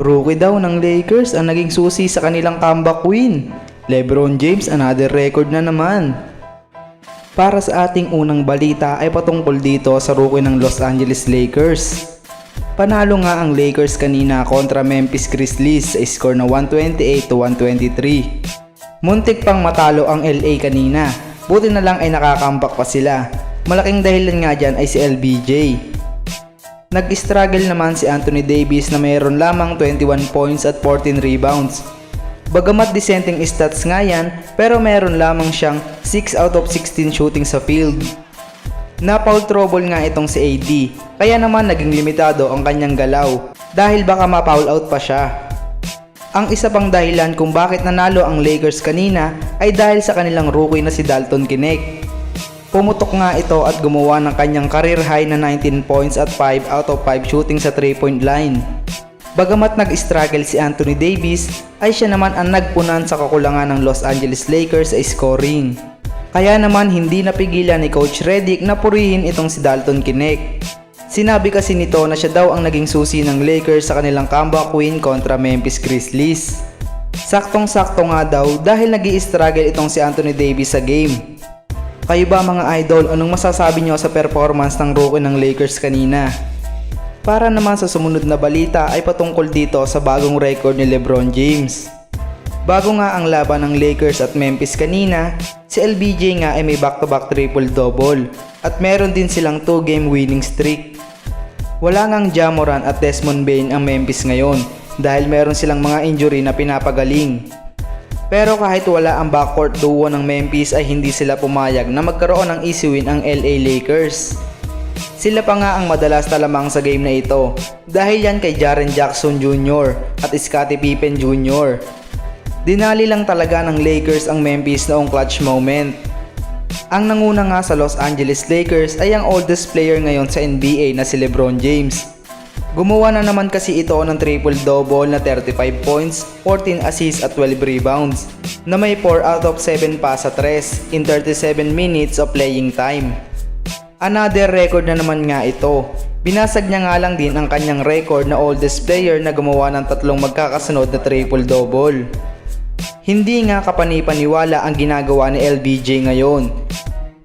Rookie daw ng Lakers ang naging susi sa kanilang comeback win. LeBron James another record na naman. Para sa ating unang balita ay patungkol dito sa rookie ng Los Angeles Lakers. Panalo nga ang Lakers kanina kontra Memphis Grizzlies sa score na 128-123. Muntik pang matalo ang LA kanina, buti na lang ay nakakambak pa sila. Malaking dahilan nga dyan ay si LBJ. Nag-struggle naman si Anthony Davis na mayroon lamang 21 points at 14 rebounds. Bagamat dissenting stats nga yan, pero meron lamang siyang 6 out of 16 shooting sa field. Na-foul trouble nga itong si AD, kaya naman naging limitado ang kanyang galaw dahil baka ma-foul out pa siya. Ang isa pang dahilan kung bakit nanalo ang Lakers kanina ay dahil sa kanilang rookie na si Dalton Knecht. Pumutok nga ito at gumawa ng kanyang career high na 19 points at 5 out of 5 shooting sa 3-point line. Bagamat nag-struggle si Anthony Davis, ay siya naman ang nagpunan sa kakulangan ng Los Angeles Lakers sa scoring. Kaya naman hindi napigilan ni Coach Redick na purihin itong si Dalton Knecht. Sinabi kasi nito na siya daw ang naging susi ng Lakers sa kanilang comeback win kontra Memphis Grizzlies. Saktong-sakto nga daw dahil nag-i-struggle itong si Anthony Davis sa game. Kayo ba mga idol, anong masasabi nyo sa performance ng rookie ng Lakers kanina? Para naman sa sumunod na balita ay patungkol dito sa bagong record ni LeBron James. Bago nga ang laban ng Lakers at Memphis kanina, si LBJ nga ay may back-to-back triple-double at meron din silang 2-game winning streak. Wala ngang Ja Morant at Desmond Bane ang Memphis ngayon dahil meron silang mga injury na pinapagaling. Pero kahit wala ang backcourt duo ng Memphis ay hindi sila pumayag na magkaroon ng easy win ang LA Lakers. Sila pa nga ang madalas talamang sa game na ito dahil yan kay Jaren Jackson Jr. at Scottie Pippen Jr. Dinali lang talaga ng Lakers ang Memphis noong clutch moment. Ang nanguna nga sa Los Angeles Lakers ay ang oldest player ngayon sa NBA na si LeBron James. Gumawa na naman kasi ito ng triple-double na 35 points, 14 assists at 12 rebounds na may 4 out of 7 pa sa 3 in 37 minutes of playing time. Another record na naman nga ito. Binasag niya nga lang din ang kanyang record na oldest player na gumawa ng tatlong magkakasunod na triple-double. Hindi nga kapanipaniwala ang ginagawa ni LBJ ngayon.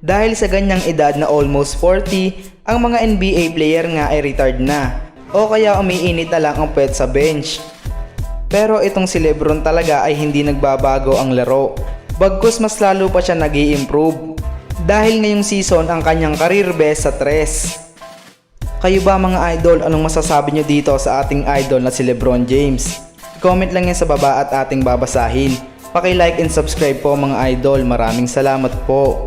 Dahil sa ganyang edad na almost 40, ang mga NBA player nga ay retired na o kaya umiinit na lang ang puwet sa bench. Pero itong si LeBron talaga ay hindi nagbabago ang laro. Bagkus mas lalo pa siya nag-i-improve. Dahil ngayong season ang kanyang career best sa 3. Kayo ba mga idol, anong masasabi nyo dito sa ating idol na si LeBron James? Comment lang yan sa baba at ating babasahin. Paki-like and subscribe po mga idol. Maraming salamat po.